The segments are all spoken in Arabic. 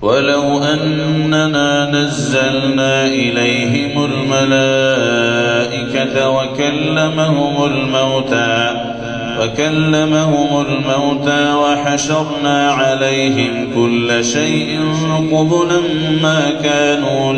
ولو أننا نزلنا إليهم الملائكة وكلمهم الموتى وحشرنا عليهم كل شيء قبلا ما كانوا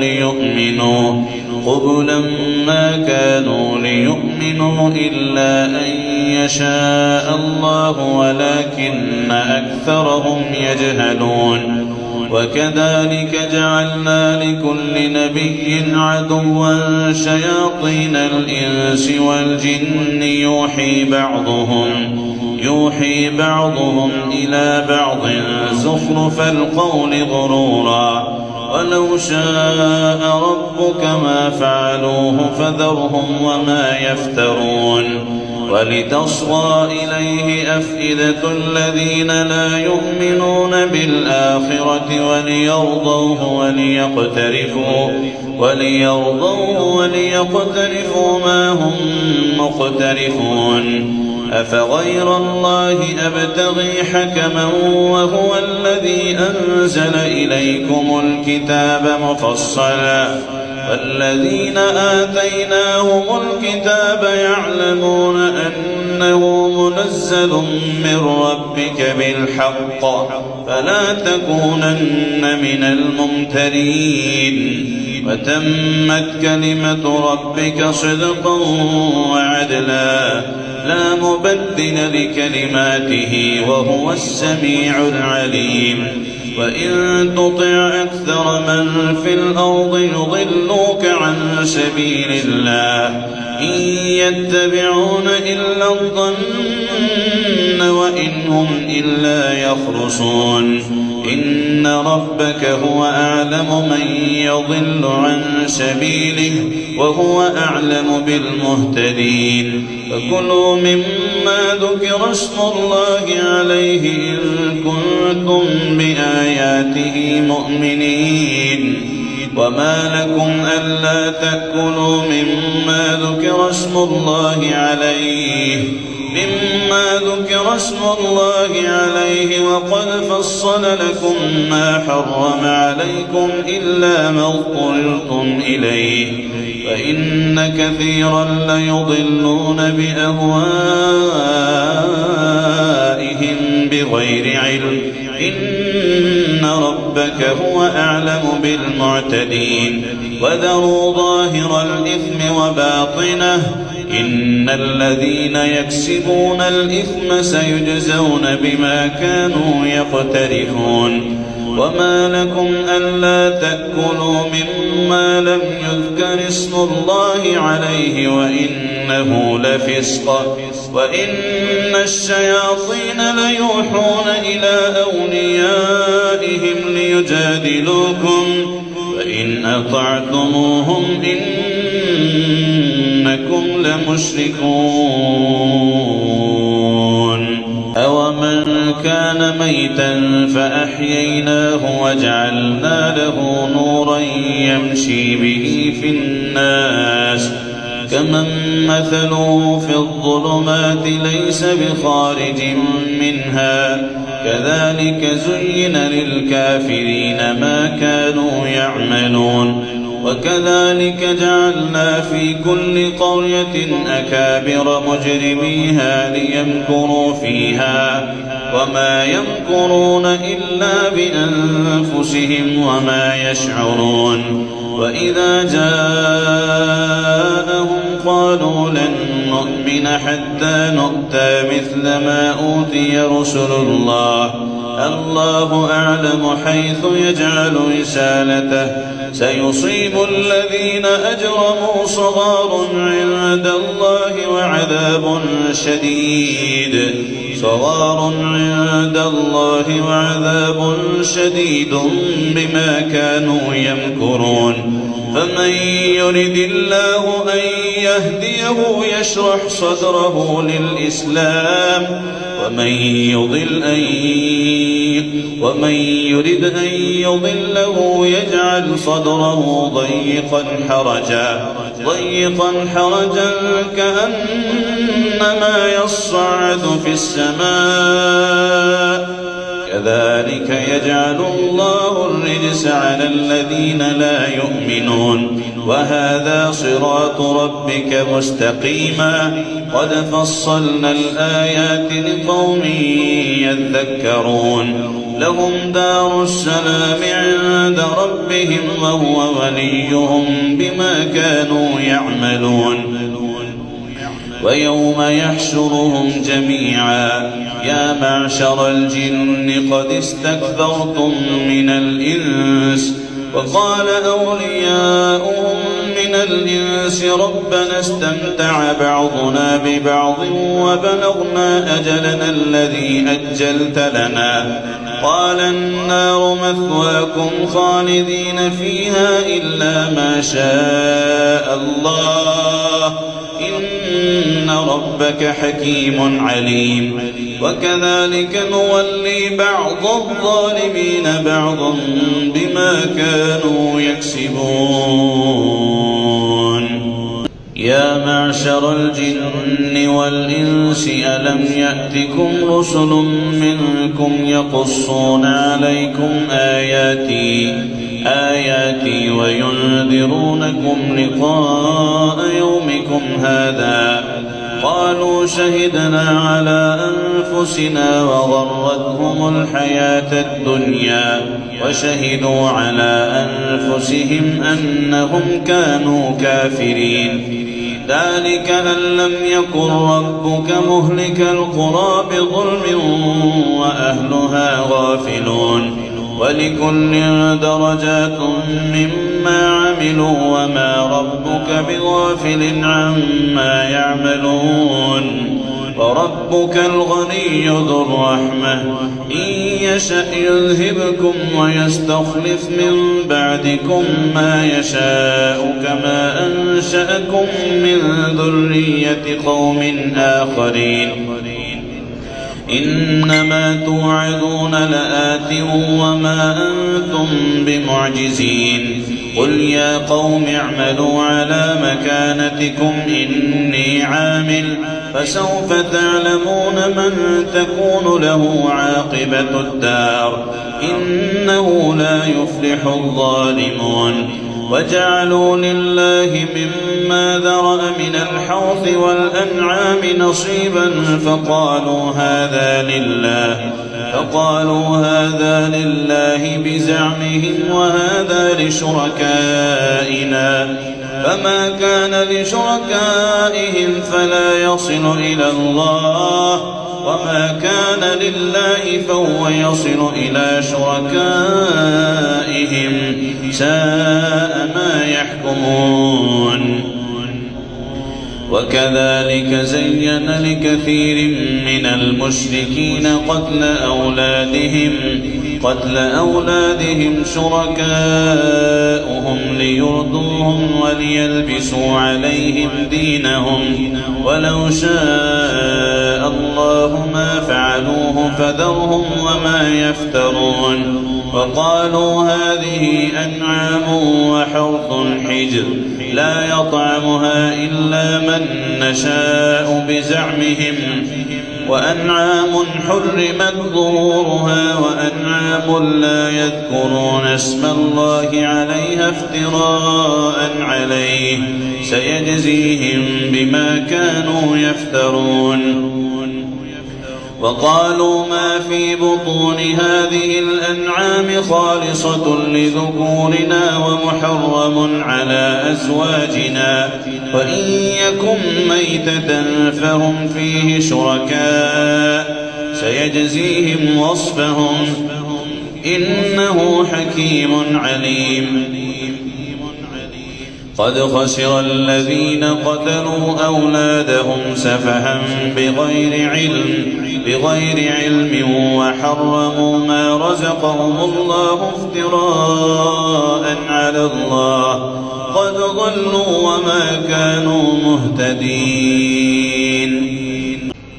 ليؤمنوا إلا أن يشاء الله ولكن أكثرهم يجهلون. وكذلك جعلنا لكل نبي عدوا شياطين الإنس والجن يوحي بعضهم إلى بعض زخرف القول غرورا ولو شاء ربك ما فعلوه فذرهم وما يفترون. ولتصغى إليه أفئدة الذين لا يؤمنون بالآخرة وليقترفوا ما هم مقترفون. أفغير الله أبتغي حكما وهو الذي أنزل إليكم الكتاب مفصلا والذين آتيناهم الكتاب يعلمون أنه منزل من ربك بالحق فلا تكونن من الممترين. وتمت كلمة ربك صدقا وعدلا لا مبدل لكلماته وهو السميع العليم. وإن تطع أكثر من في الأرض يضلوك عن سبيل الله إن يتبعون إلا الظن وإن هم إلا يخرصون. إن ربك هو أعلم من يضل عن سبيله وهو أعلم بالمهتدين. فكلوا مما ذكر اسم الله عليه إن كنتم بآياته مؤمنين. وما لكم ألا تأكلوا مما ذكر اسم الله عليه وقد فصل لكم ما حرم عليكم إلا ما اضطررتم إليه فإن كثيرا ليضلون بأهوائهم بغير علم إن ربك هو أعلم بالمعتدين. وذروا ظاهر الإثم وباطنه إن الذين يكسبون الإثم سيجزون بما كانوا يقترفون. وما لكم ألا تأكلوا مما لم يذكر اسم الله عليه وإنه لفسق وإن الشياطين ليوحون إلى أوليائهم ليجادلوكم وإن أطعتموهم إنكم لمشركون. أومن كان ميتا فأحييناه وجعلنا له نورا يمشي به في الناس كمن مثله في الظلمات ليس بخارج منها كذلك زين للكافرين ما كانوا يعملون. وكذلك جعلنا في كل قرية أكابر مجرميها ليمكروا فيها وما يمكرون إلا بأنفسهم وما يشعرون. وإذا جاءهم قالوا لن نؤمن حتى نؤتى مثل ما أوتي رسل الله الله أعلم حيث يجعل رسالته سيصيب الذين أجرموا صغار عند الله وعذاب شديد بما كانوا يمكرون. فمن يرد الله أن يهديه يشرح صدره للإسلام ومن يرد أن يضله يجعل صدره ضيقا حرجا كأنما يصعد في السماء كذلك يجعل الله الرجس على الذين لا يؤمنون وهذا صراط ربك مستقيما قد فصلنا الآيات لقوم يذكرون لهم دار السلام عند ربهم وهو وليهم بما كانوا يعملون ويوم يحشرهم جميعا يا معشر الجن قد استكثرتم من الإنس وقال أولياؤهم من الإنس ربنا استمتع بعضنا ببعض وبلغنا أجلنا الذي أجلت لنا قال النار مثواكم خالدين فيها إلا ما شاء الله إن ربك حكيم عليم وكذلك نولي بعض الظالمين بعضا بما كانوا يكسبون يا معشر الجن والإنس ألم يأتكم رسل منكم يقصون عليكم آياتي وينذرونكم لقاء يومكم هذا قالوا شهدنا على أنفسنا وغرتهم الحياة الدنيا وشهدوا على أنفسهم أنهم كانوا كافرين ذلك أن لم يكن ربك مهلك القرى بظلم وأهلها غافلون ولكل درجات مما عملوا وما ربك بغافل عما يعملون وربك الغني ذو الرحمة إن يشأ يذهبكم ويستخلف من بعدكم ما يشاء كما أنشأكم من ذرية قوم آخرين إنما توعدون لآت وما أنتم بمعجزين قل يا قوم اعملوا على مكانتكم إني عامل فسوف تعلمون من تكون له عاقبة الدار إنه لا يفلح الظالمون وجعلوا لله مما ذرأ من الحرث والأنعام نصيبا فقالوا هذا لله بزعمهم وهذا لشركائنا فما كان لشركائهم فلا يصل إلى الله وما كان لله فهو يصل إلى شركائهم ساء ما يحكمون وكذلك زين لكثير من المشركين قتل أولادهم شركاؤهم ليرضوهم وليلبسوا عليهم دينهم ولو شاء الله ما فعلوه فذرهم وما يفترون وقالوا هذه أنعام وحرث حجر لا يطعمها إلا من نشاء بزعمهم وأنعام حرمت ظهورها وأنعام لا يذكرون اسم الله عليها افتراء عليه سيجزيهم بما كانوا يفترون وقالوا ما في بطون هذه الأنعام خالصة لذكورنا ومحرم على أزواجنا وإن يكن ميتة فهم فيه شركاء سيجزيهم وصفهم إنه حكيم عليم قد خسر الذين قتلوا أولادهم سفها بغير علم وحرموا ما رزقهم الله افتراء على الله قد ضلوا وما كانوا مهتدين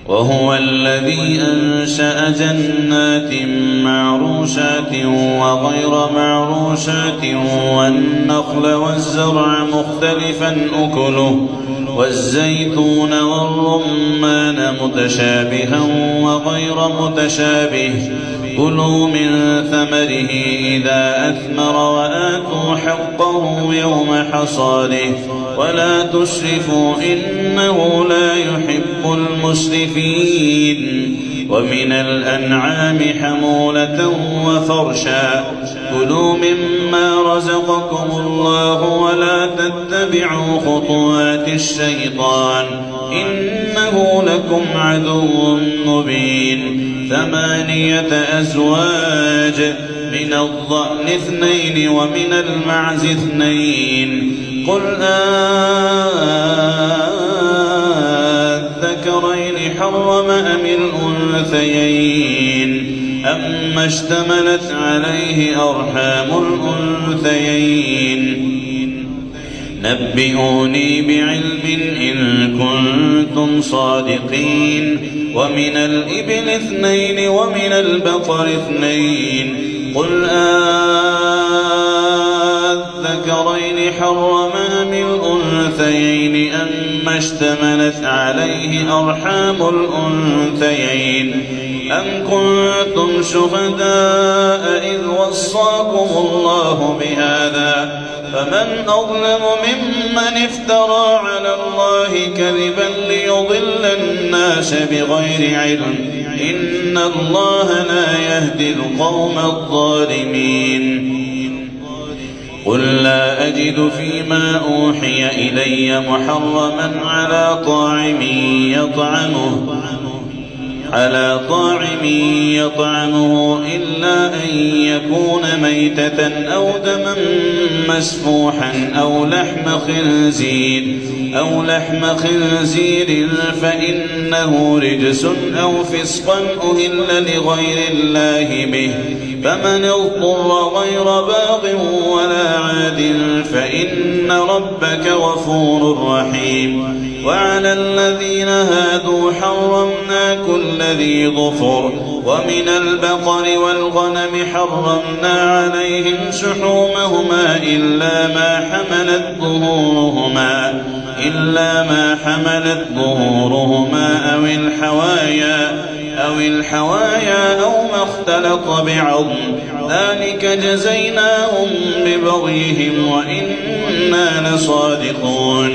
وهو الذي أنشأ جنات معروشات وغير معروشات والنخل والزرع مختلفا أكله والزيتون والرمان متشابها وغير متشابه كلوا من ثمره إذا أثمر وآتوا حقه يوم حصاده ولا تسرفوا إنه لا يحب المسرفين. ومن الأنعام حمولة وفرشا كلوا مما رزقكم الله ولا تتبعوا خطوات الشيطان إنه لكم عدو مبين. 8 أزواج من الضأن 2 ومن المعز 2 قل الذكرين حرم أم الأنثيين أما اشتملت عليه أرحام الأنثيين نبئوني بعلم إن كنتم صادقين. ومن الإبل 2 ومن البقر 2 قل الذكرين حرم أم الأنثيين أما اشتملت عليه أرحام الأنثيين أم كنتم شهداء إذ وصاكم الله بهذا فمن أظلم ممن افترى على الله كذبا ليضل الناس بغير علم إن الله لا يهدي القوم الظالمين. قل لا أجد فيما أوحي إلي محرما على طاعم يطعمه إلا أن يكون ميتة أو دما مسفوحا أو لحم خنزير فإنه رجس أو فسقا أهل لغير الله به فمن اضطر غير باغ ولا عاد فإن ربك غفور رحيم. وعلى الذين هادوا حرمنا كل ذي ظفر ومن البقر والغنم حرمنا عليهم شحومهما إلا ما حملت ظهورهما أو الحوايا أو ما اختلط بعظم ذلك جزيناهم ببغيهم وإنا لصادقون.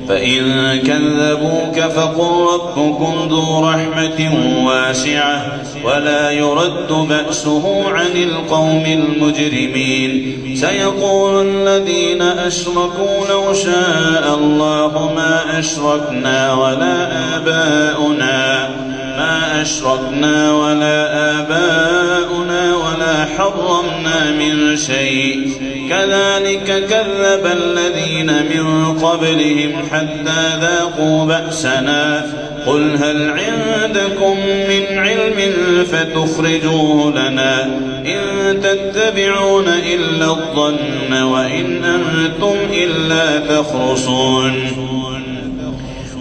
فإن كذبوك فقل ربكم ذو رحمة واسعة ولا يرد بأسه عن القوم المجرمين. سيقول الذين أشركوا لو شاء الله ما أشركنا ولا آباؤنا ولا حرمنا من شيء كذلك كذب الذين من قبلهم حتى ذاقوا بأسنا. قل هل عندكم من علم فتخرجوه لنا إن تتبعون إلا الظن وإن أنتم إلا تخرصون.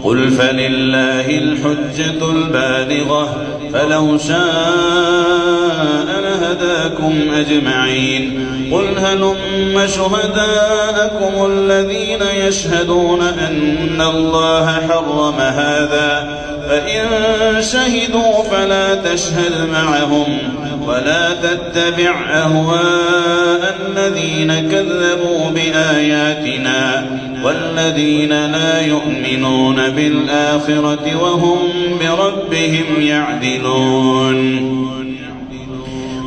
قل فلله الحجة البالغة فلو شاء لهداكم أجمعين. قل هلم شهداءكم الذين يشهدون أن الله حرم هذا فإن شهدوا فلا تشهد معهم ولا تتبع أهواء الذين كذبوا بآياتنا والذين لا يؤمنون بالآخرة وهم بربهم يعدلون.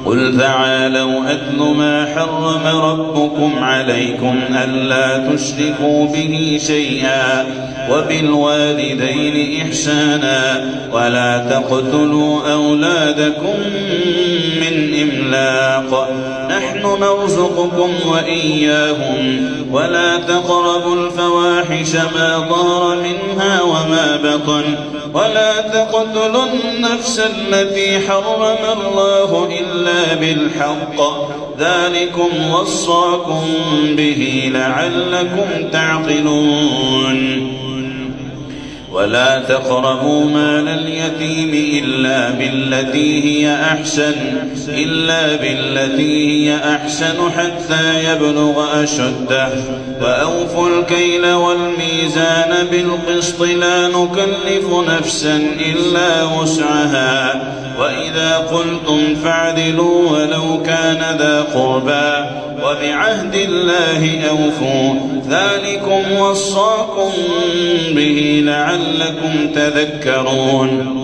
قل تعالوا أتل ما حرم ربكم عليكم ألا تشركوا به شيئا وبالوالدين إحسانا ولا تقتلوا أولادكم من إملاق نحن نرزقكم وإياهم ولا تقربوا الفواحش ما ظهر منها وما بطن ولا تقتلوا النفس التي حرم الله إلا بالحق ذلكم وصاكم به لعلكم تعقلون. ولا تقربوا مال اليتيم إلا بالتي هي أحسن حتى يبلغ أشده وأوفوا الكيل والميزان بالقسط لا نكلف نفسا إلا وسعها وإذا قلتم فاعدلوا ولو كان ذا قربى وبعهد الله أوفوا ذلكم وصاكم به لعلكم تذكرون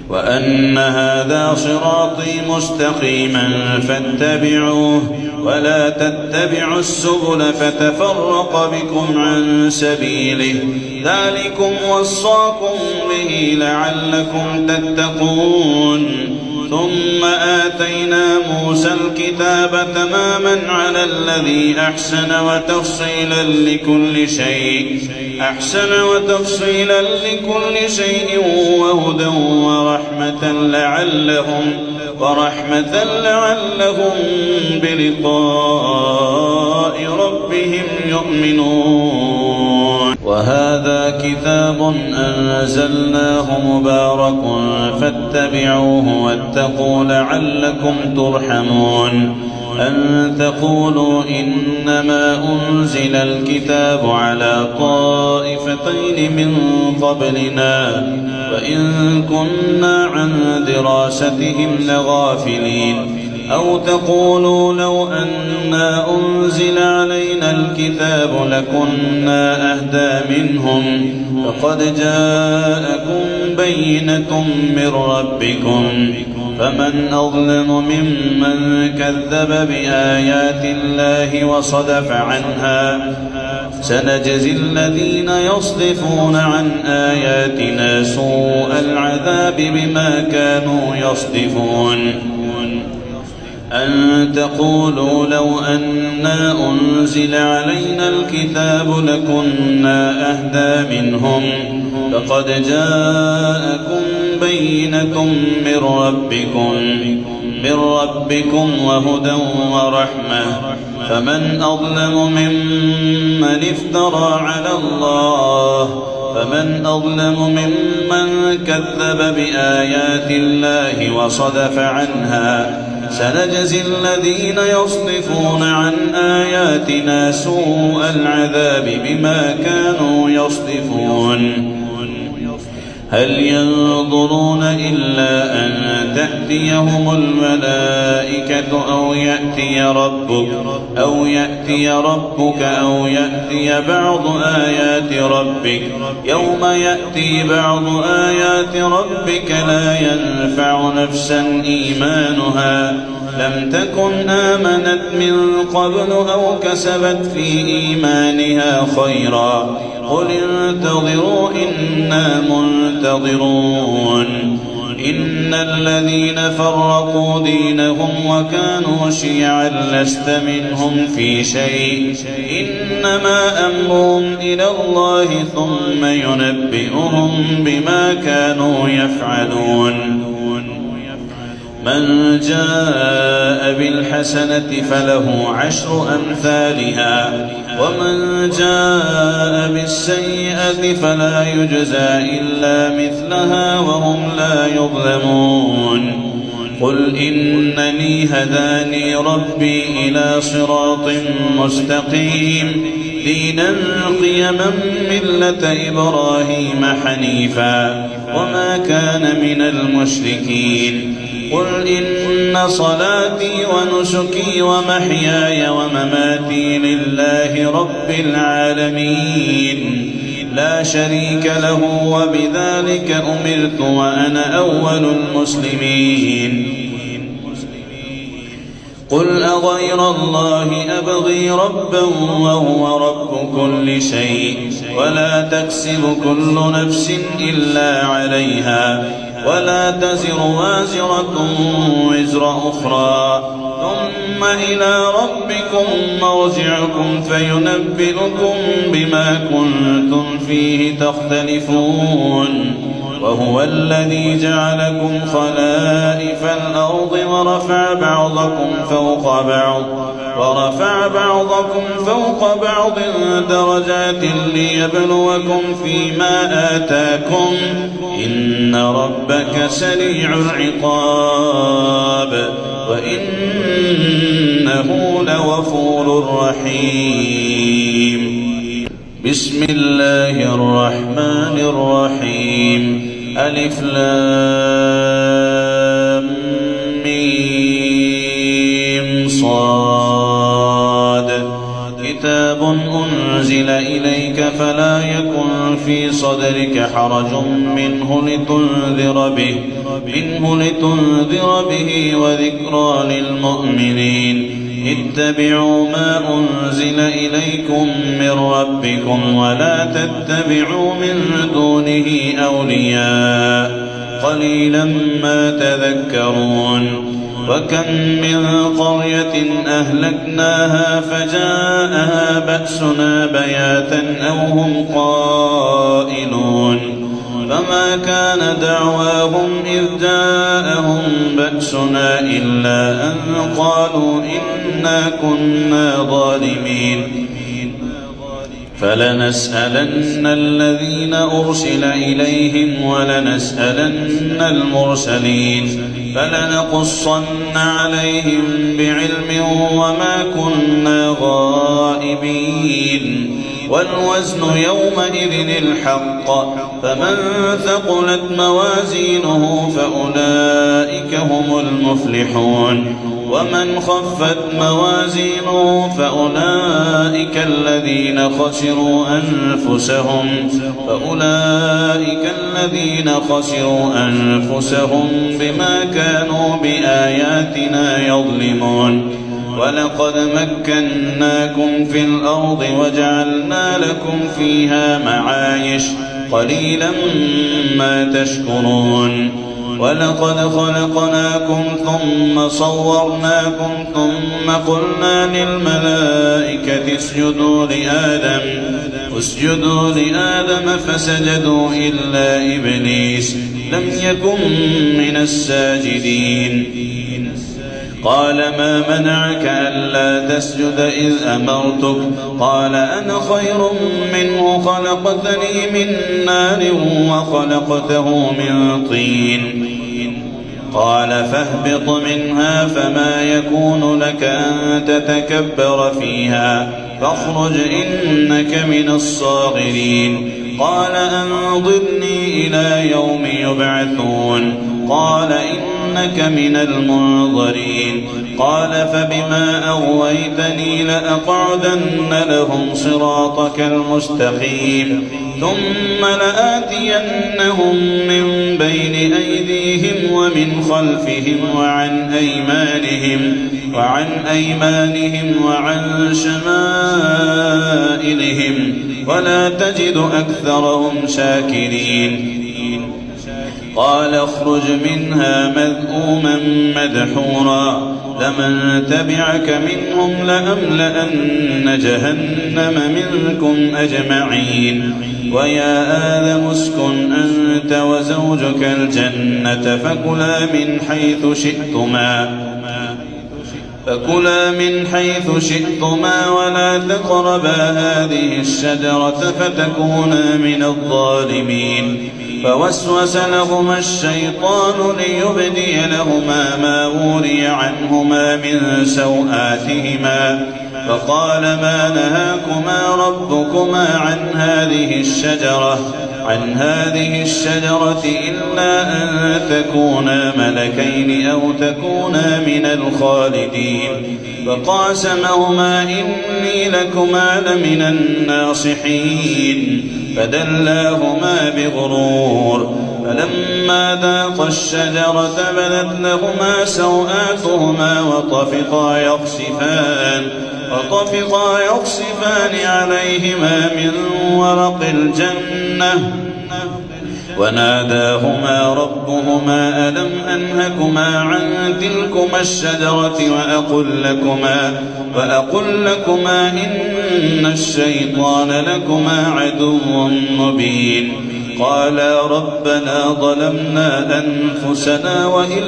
وأن هذا صراطي مستقيما فاتبعوه ولا تتبعوا السبل فتفرق بكم عن سبيله ذلكم وصاكم به لعلكم تتقون ثم آتينا موسى الكتاب تماما على الذي أحسن وتفصيلا لكل شيء وهدى ورحمة لعلهم بلقاء ربهم يؤمنون وهذا كتاب أنزلناه مبارك فاتبعوه واتقوا لعلكم ترحمون أن تقولوا إنما أنزل الكتاب على طائفتين من قبلنا وإن كنا عن دراستهم لغافلين أو تقولوا لو أنا أنزل علينا الكتاب لكنا أهدى منهم فقد جاءكم بينة من ربكم فمن أظلم ممن كذب بآيات الله وصدف عنها سنجزي الذين يصدفون عن آياتنا سوء العذاب بما كانوا يصدفون أن تقولوا لو أنا أنزل علينا الكتاب لكنا أهدى منهم فقد جاءكم بينة من ربكم وهدى ورحمة فمن أظلم ممن كذب بآيات الله وصدف عنها سنجزي الذين يصدفون عن آياتنا سوء العذاب بما كانوا يصدفون هل ينظرون إلا أن تأتيهم الملائكة أو يأتي ربك أو يأتي بعض آيات ربك يوم يأتي بعض آيات ربك لا ينفع نفسا إيمانها لم تكن آمنت من قبل أو كسبت في إيمانها خيرا قل انتظروا إنا منتظرون إن الذين فرقوا دينهم وكانوا شيعا لست منهم في شيء إنما أمرهم إلى الله ثم ينبئهم بما كانوا يفعلون من جاء بالحسنة فله 10 أمثالها ومن جاء بالسيئة فلا يجزى إلا مثلها وهم لا يظلمون قل إنني هداني ربي إلى صراط مستقيم دينا قيما ملة إبراهيم حنيفا وما كان من المشركين قل إن صلاتي ونسكي ومحياي ومماتي لله رب العالمين لا شريك له وبذلك أمرت وأنا أول المسلمين قل أغير الله أبغي ربا وهو رب كل شيء ولا تكسب كل نفس إلا عليها ولا تزر وازرة وزر أخرى ثم إلى ربكم مرجعكم فينبئكم بما كنتم فيه تختلفون وهو الذي جعلكم خلائف الأرض ورفع بعضكم فوق بعض درجات ليبلوكم فيما آتاكم إن ربك سريع العقاب وإنه لغفور رحيم بسم الله الرحمن الرحيم ألف لام ميم صاد كتاب أنزل إليك فلا يكن في صدرك حرج منه لتنذر به وذكرى للمؤمنين اتبعوا ما أنزل إليكم من ربكم ولا تتبعوا من دونه أولياء قليلا ما تذكرون وكم من قرية أهلكناها فجاءها بأسنا بياتا أو هم قائلون فما كان دعواهم إذ جاءهم بأسنا إلا أن قالوا إنا كنا ظالمين فلنسألن الذين أرسل إليهم ولنسألن المرسلين فلنقصن عليهم بعلم وما كنا غائبين والوزن يومئذ الحق فمن ثقلت موازينه فأولئك هم المفلحون ومن خفت موازينه فأولئك الذين خسروا أنفسهم بما كانوا بآياتنا يظلمون ولقد مكناكم في الأرض وجعلنا لكم فيها معايش قليلا ما تشكرون ولقد خلقناكم ثم صورناكم ثم قلنا للملائكة اسجدوا لآدم فسجدوا إلا إبليس لم يكن من الساجدين قال ما منعك ألا تسجد إذ أمرتك قال أنا خير منه خلقتني من نار وخلقته من طين قال فاهبط منها فما يكون لك أن تتكبر فيها فاخرج إنك من الصاغرين قال أنظرني إلى يوم يبعثون قال إنك من المنظرين قال فبما أغويتني لأقعدن لهم صراطك المستقيم ثم لآتينهم من بين أيديهم ومن خلفهم وعن أيمانهم وعن شمائلهم ولا تجد أكثرهم شاكرين قال اخرج منها مذءوما مدحورا لمن تبعك منهم لأملأن جهنم منكم أجمعين ويا آدم اسكن أنت وزوجك الجنة فكلا من حيث شئتما ولا تقربا هذه الشجرة فتكونا من الظالمين فوسوس لهما الشيطان ليبدي لهما ما وري عنهما من سوآتهما فقال ما نهاكما ربكما عن هذه الشجرة إلا أن تكونا ملكين أو تكونا من الخالدين فقاسمهما إني لكما لمن الناصحين فدلاهما بغرور فلما ذاقا الشجرة بدت لهما سوآتهما وطفقا يخصفان عليهما من ورق الجنة وناداهما ربهما ألم أنهكما عن تلكما الشجرة وأقل لكما إن الشيطان لكما عدو مبين قالا ربنا ظلمنا أنفسنا وإن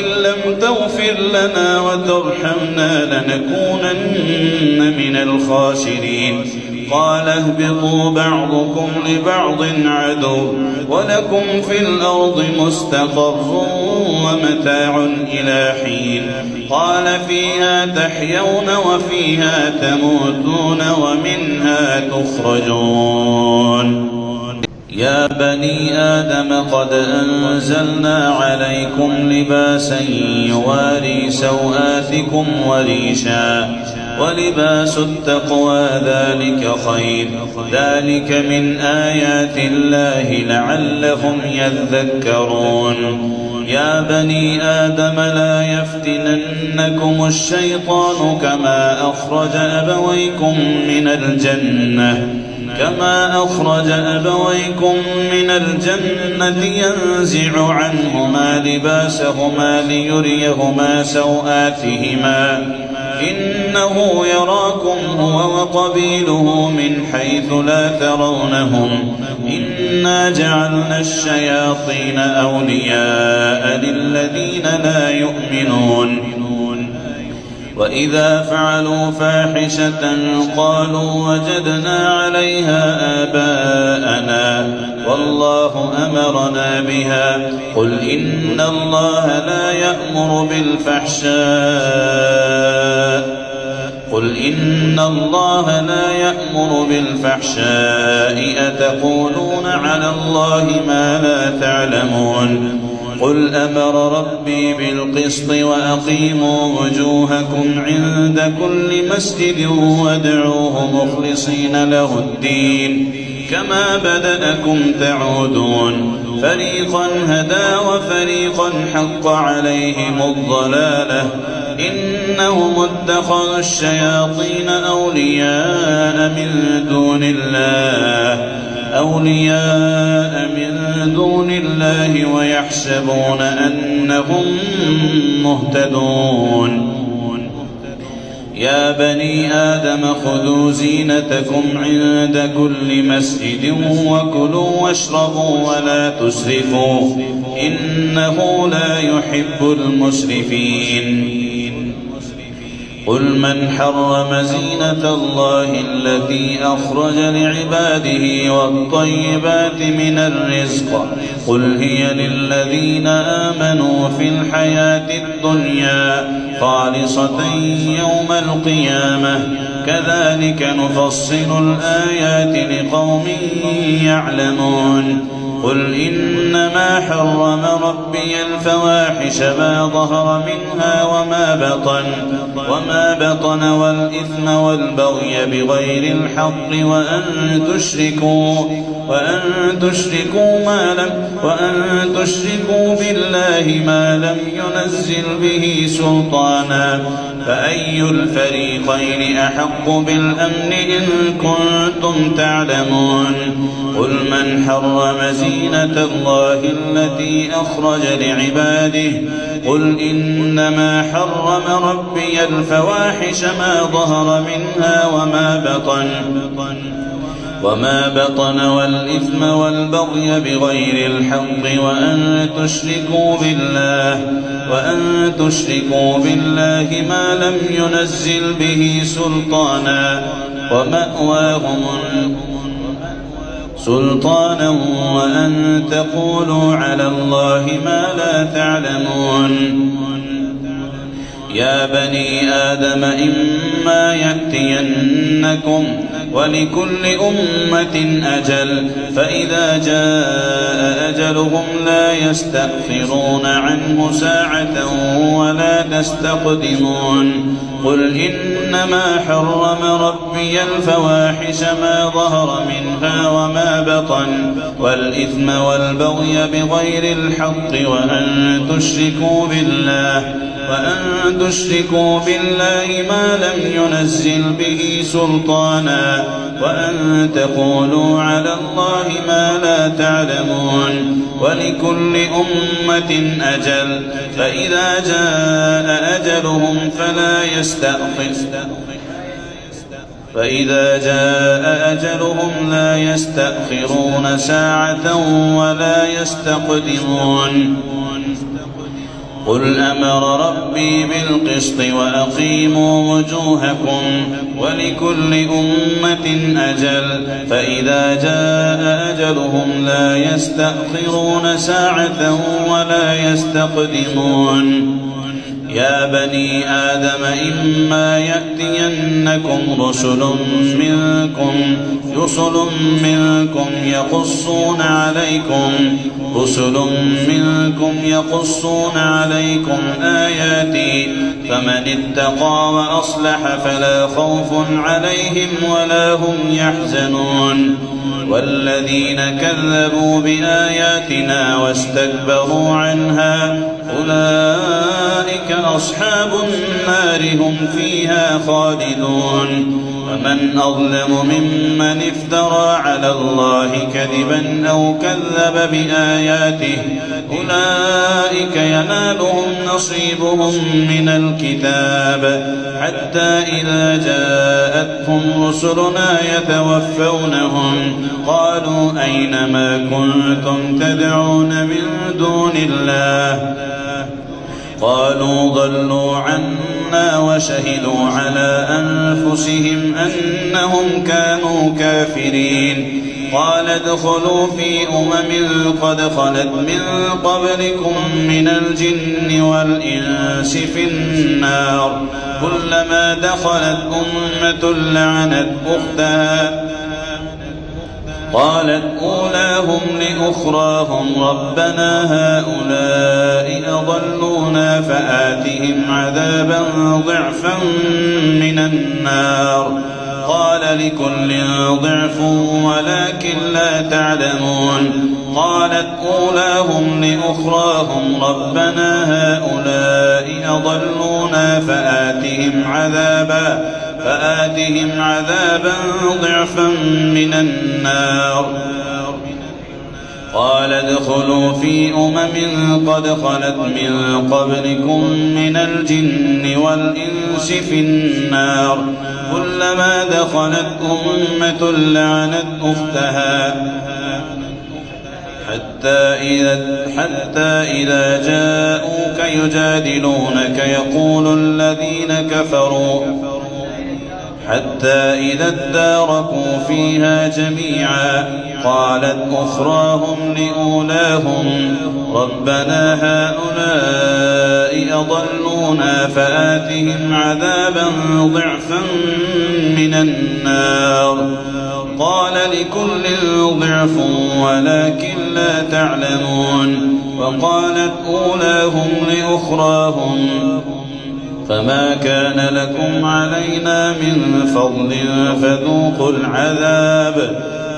لم تغفر لنا وترحمنا لنكونن من الخاسرين قال اهبطوا بعضكم لبعض عدو ولكم في الأرض مستقر ومتاع إلى حين قال فيها تحيون وفيها تموتون ومنها تخرجون يا بني آدم قد أنزلنا عليكم لباسا يواري سوآتكم وريشا ولباس التقوى ذلك خير ذلك من آيات الله لعلهم يذكرون يا بني آدم لا يفتننكم الشيطان كما أخرج أبويكم من الجنة ينزع عنهما لباسهما ليريهما سوآتهما إنه يراكم هو وقبيله من حيث لا ترونهم إنا جعلنا الشياطين أولياء للذين لا يؤمنون وإذا فعلوا فاحشة قالوا وجدنا عليها آباءنا والله أمرنا بها قل إن الله لا يأمر بالفحشاء أتقولون على الله ما لا تعلمون قل أمر ربي بالقسط وأقيموا وجوهكم عند كل مسجد وادعوه مخلصين له الدين كما بدأكم تعودون فريقا هدى وفريقا حق عليهم الضلالة إنهم اتخذوا الشياطين أولياء من دون الله ويحسبون أنهم مهتدون يا بني آدم خذوا زينتكم عند كل مسجد وكلوا واشربوا ولا تسرفوا إنه لا يحب المسرفين قل من حرم زينة الله التي أخرج لعباده والطيبات من الرزق قل هي للذين آمنوا في الحياة الدنيا خالصة يوم القيامة كذلك نفصل الآيات لقوم يعلمون قل إنما حرم ربي الفواحش ما ظهر منها وما بطن والإثم والبغي بغير الحق وأن تشركوا بالله ما لم ينزل به سلطانا فأي الفريقين أحق بالأمن إن كنتم تعلمون قل من حرم زينة الله التي أخرج لعباده قل إنما حرم ربي الفواحش ما ظهر منها وما بطن والإثم والبغي بغير الحق وأن تشركوا بالله ما لم ينزل به سلطانا وأن تقولوا على الله ما لا تعلمون يا بني آدم إما يأتينكم ولكل أمة أجل فإذا جاء أجلهم لا يستأخرون عنه ساعة ولا تستقدمون قل إنما حرم ربي الفواحش ما ظهر منها وما بطن والإثم والبغي بغير الحق وأن تشركوا بالله ما لم ينزل به سلطانا وأن تقولوا على الله ما لا تعلمون ولكل أمة أجل فإذا جاء أجلهم لا يستأخرون ساعة ولا يستقدمون قل أمر ربي بالقسط وأقيموا وجوهكم ولكل أمة أجل فإذا جاء أجلهم لا يستأخرون ساعة ولا يستقدمون يا بني آدم إما يأتينكم رسل منكم يقصون عليكم آياتي فمن اتقى وأصلح فلا خوف عليهم ولا هم يحزنون والذين كذبوا بآياتنا واستكبروا عنها أولئك أصحاب النار هم فيها خالدون ومن أظلم ممن افترى على الله كذبا أو كذب بآياته أولئك ينالهم نصيبهم من الكتاب حتى إذا جاءتهم رسلنا يتوفونهم قالوا أين ما كنتم تدعون من دون الله قالوا ضلوا عنا وشهدوا على أنفسهم أنهم كانوا كافرين قال ادخلوا في قد خلت من قبلكم من الجن والإنس في النار كلما دخلت أمة لعنت أختها قالت أولاهم لأخراهم ربنا هؤلاء أضلونا فآتهم عذابا ضعفا من النار قال لكل ضعف ولكن لا تعلمون قالت أولاهم لأخراهم ربنا هؤلاء أضلونا فآتهم عذابا ضعفا من النار قال ادخلوا في قد خلت من قبلكم من الجن والإنس في النار كلما دخلت أمة لعنت أختها حتى إذا جاءوك يجادلونك يقول الذين كفروا حتى إذا اداركوا فيها جميعا قالت أخراهم لأولاهم ربنا هؤلاء أضلونا فآتهم عذابا ضعفا من النار قال لكل ضعف ولكن لا تعلمون وقالت أولاهم لأخراهم فما كان لكم علينا من فضل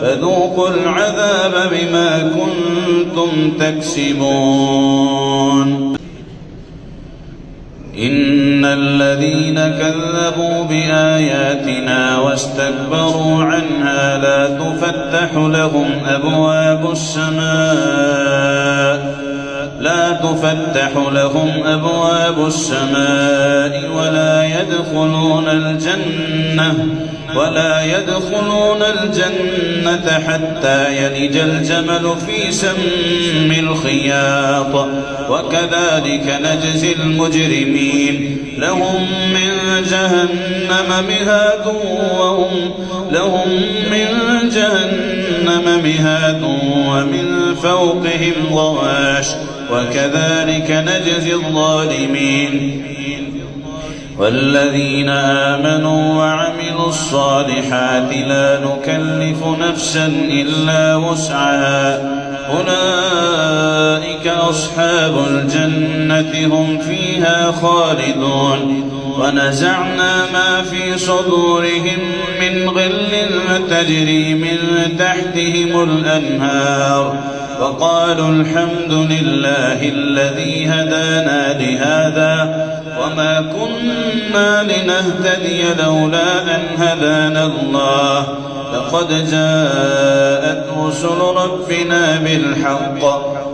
فذوقوا العذاب بما كنتم تكسبون إن الذين كذبوا بآياتنا واستكبروا عنها لا تفتح لهم أبواب السماء ولا يدخلون الجنة حتى يلج الجمل في سم الخياط وكذلك نجزي المجرمين لهم من جهنم مهاد ومن فوقهم غواش وكذلك نجزي الظالمين والذين آمنوا وعملوا الصالحات لا نكلف نفسا إلا وسعها أولئك أصحاب الجنة هم فيها خالدون ونزعنا ما في صدورهم من غل تجري من تحتهم الأنهار وقالوا الحمد لله الذي هدانا لهذا وما كنا لنهتدي لولا أن هدانا الله لقد جاءت رسل ربنا بالحق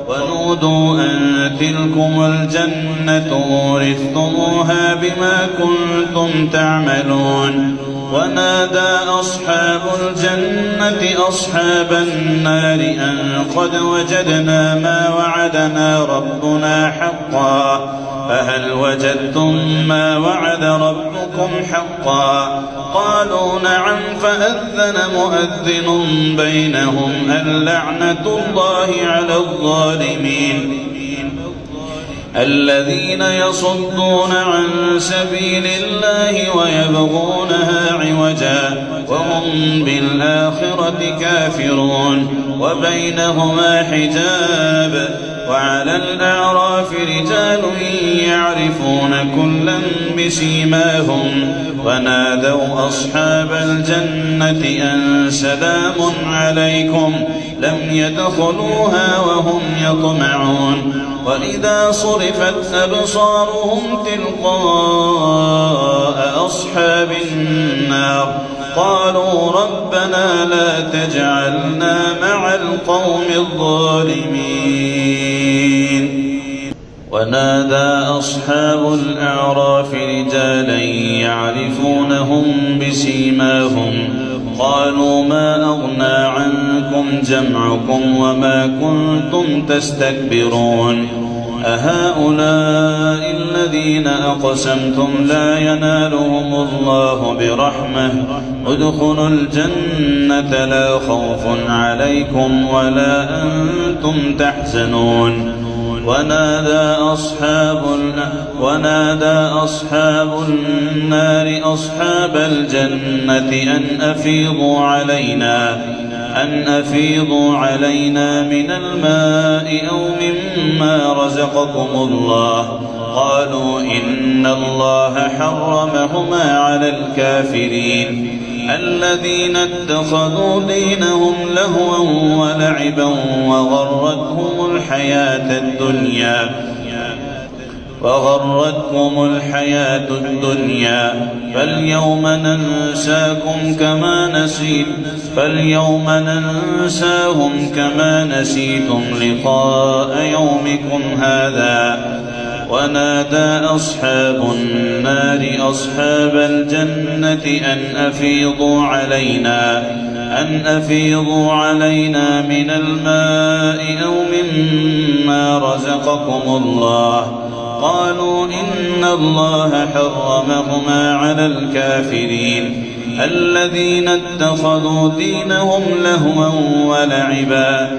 ونودوا أن تلكم الجنة أورثتموها بما كنتم تعملون ونادى أصحاب الجنة أصحاب النار أن قد وجدنا ما وعدنا ربنا حقا فهل وجدتم ما وعد ربكم حقا قالوا نعم فأذن مؤذن بينهم اللعنة الله على الظالمين الذين يصدون عن سبيل الله ويبغونها عوجا وهم بالآخرة كافرون وبينهما حجاب وعلى الأعراف رجال يعرفون كلا بسيماهم ونادوا أصحاب الجنة أن سلام عليكم لم يدخلوها وهم يطمعون وإذا صرفت أبصارهم تلقاء أصحاب النار قالوا ربنا لا تجعلنا مع القوم الظالمين ونادى أصحاب الأعراف رجالا يعرفونهم بسيماهم قالوا ما أغنى عنكم جمعكم وما كنتم تستكبرون أهؤلاء الذين أقسمتم لا ينالهم الله برحمة ادخلوا الجنة لا خوف عليكم ولا أنتم تحزنون ونادى أصحاب النار أصحاب الجنة أن أفيضوا علينا من الماء أو مما رزقكم الله قالوا إن الله حرمهما على الكافرين الذين اتخذوا دينهم لهوا ولعبا وغرتهم الحياة الدنيا فاليوم ننساهم كما نسيتم لقاء يومكم هذا ونادى أصحاب النار أصحاب الجنة أن أفيضوا علينا من الماء أو مما رزقكم الله قالوا إن الله حرمهما على الكافرين الذين اتخذوا دينهم لهوا ولعبا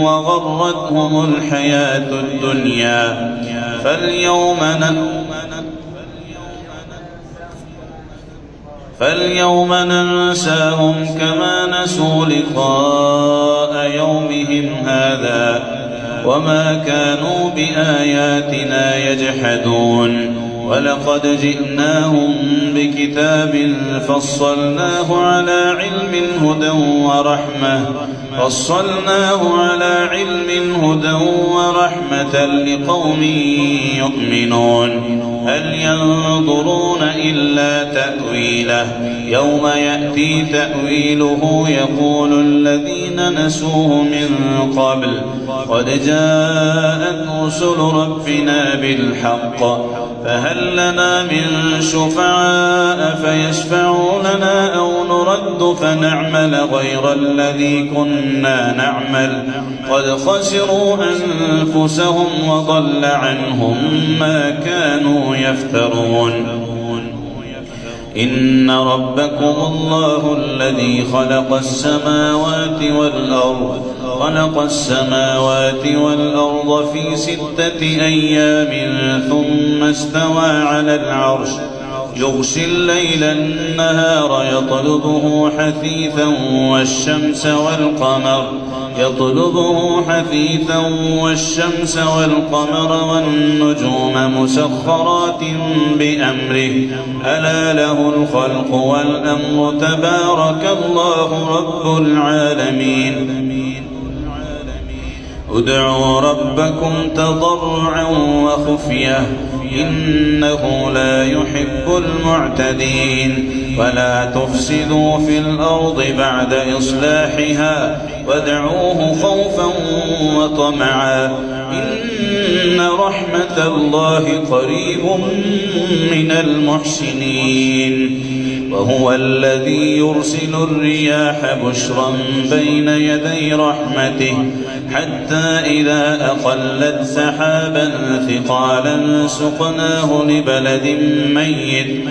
وغرتهم الحياة الدنيا فاليوم ننساهم كما نسوا لقاء يومهم هذا وما كانوا بآياتنا يجحدون ولقد جئناهم بكتاب فصلناه على علم هدى ورحمة لقوم يؤمنون هل ينظرون إلا تأويله يوم يأتي تأويله يقول الذين نسوه من قبل قد جاءت رسل ربنا بالحق فهل لنا من شفعاء فيشفعوا لنا أو نرد فنعمل غير الذي كنا نعمل قد خسروا أنفسهم وضل عنهم ما كانوا يفترون إن ربكم الله الذي خلق السماوات والأرض في 6 أيام ثم استوى على العرش يغشي الليل النهار يطلبه حثيثا والشمس والقمر والنجوم مسخرات بأمره ألا له الخلق والأمر تبارك الله رب العالمين ادعوا ربكم تضرعا وخفية إنه لا يحب المعتدين ولا تفسدوا في الأرض بعد إصلاحها وادعوه خوفا وطمعا إن رحمة الله قريب من المحسنين وهو الذي يرسل الرياح بشرا بين يدي رحمته حتى إذا أقلت سحابا ثقالا سقناه لبلد ميت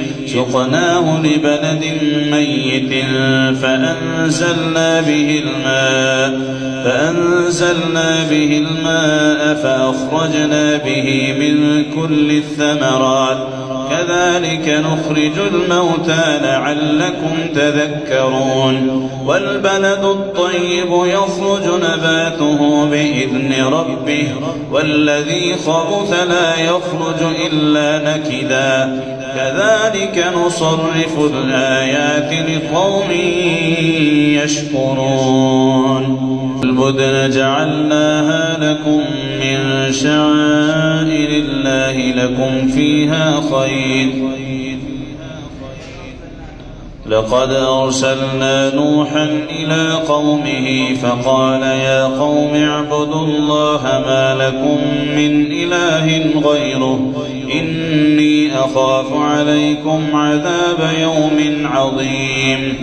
فأنزلنا به الماء فأخرجنا به من كل الثمرات كذلك نخرج الموتى لعلكم تذكرون والبلد الطيب يخرج نباته بإذن ربه والذي خبث لا يخرج إلا نكدا كذلك نصرف الآيات لقوم يشكرون البدن جعلناها لكم من شعائر الله لكم فيها خير لقد أرسلنا نوحا إلى قومه فقال يا قوم اعبدوا الله ما لكم من إله غيره إني أخاف عليكم عذاب يوم عظيم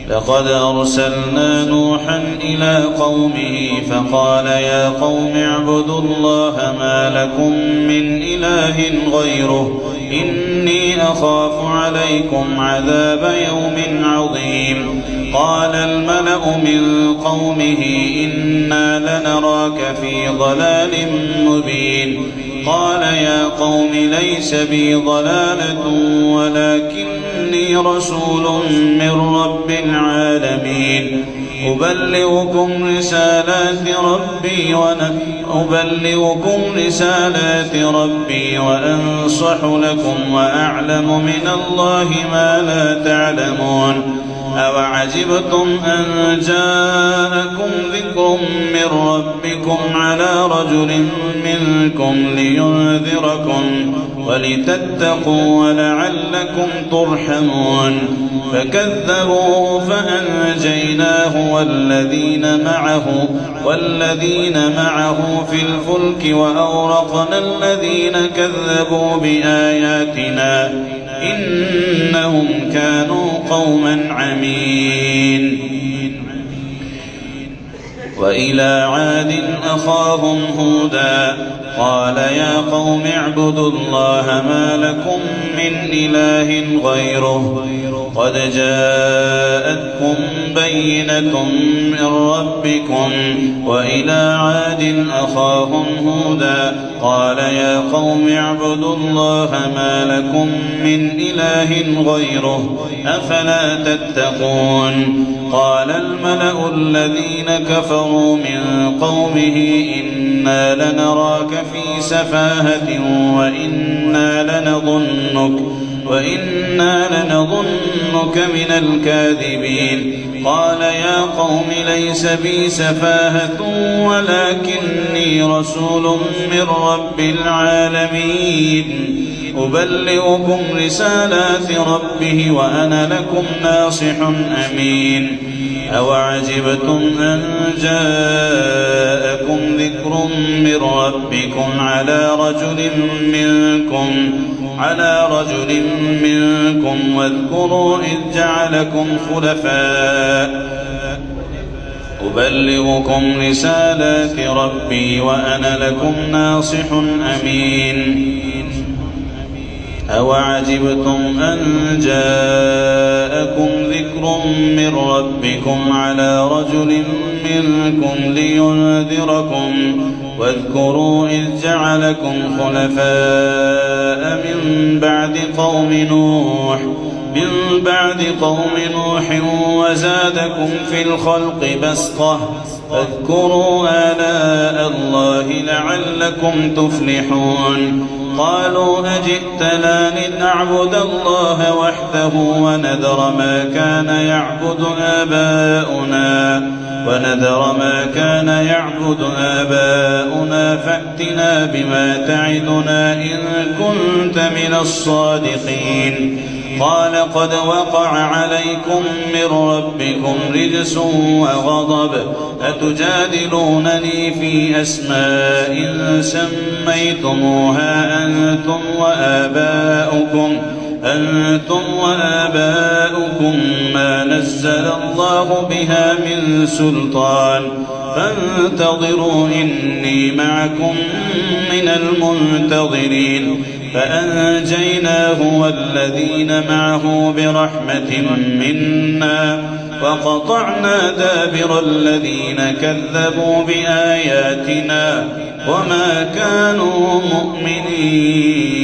لقد أرسلنا نوحا إلى قومه فقال يا قوم اعبدوا الله ما لكم من إله غيره إني أخاف عليكم عذاب يوم عظيم قال الملأ من قومه إنا لنراك في ضلال مبين قال يا قوم ليس بي ضلالة ولكني رسول من رب العالمين أبلغكم رسالات ربي وأنصح لكم وأعلم من الله ما لا تعلمون أوعجبتم أن جاءكم ذكر من ربكم على رجل منكم لينذركم ولتتقوا ولعلكم ترحمون فكذبوه فأنجيناه والذين معه في الفلك وأورقنا الذين كذبوا بآياتنا إنهم كانوا قوما عمين وإلى عاد أخاهم هودا قال يا قوم اعبدوا الله ما لكم من إله غيره قد جاءتكم بينة من ربكم وإلى عاد أخاهم هودا قال يا قوم اعبدوا الله ما لكم من إله غيره أفلا تتقون قال الملأ الذين كفروا من قومه إنا لنراك في سفاهة وإنا لنظنك من الكاذبين قال يا قوم ليس بي سفاهة ولكني رسول من رب العالمين أبلغكم رسالات ربه وأنا لكم ناصح أمين أوعجبتم أن جاءكم ذكر من ربكم على رجل منكم واذكروا إذ جعلكم خلفاء أبلغكم رسالات ربي وأنا لكم ناصح أمين أوعجبتم أن جاءكم ذكر من ربكم على رجل منكم لينذركم واذكروا إذ جعلكم خلفاء من بعد قوم نوح وزادكم في الخلق بسطة فاذكروا آلاء الله لعلكم تفلحون قالوا أجئتنا لنعبد الله وحده ونذر ما كان يعبد آباؤنا ونذر ما كان يعبد آباؤنا فأتنا بما تعدنا إن كنت من الصادقين قال قد وقع عليكم من ربكم رجس وغضب أتجادلونني في أسماء سميتموها أنتم وآباؤكم ما نزل الله بها من سلطان فانتظروا إني معكم من المنتظرين فأنجيناه والذين معه برحمة منا وقطعنا دابر الذين كذبوا بآياتنا وما كانوا مؤمنين.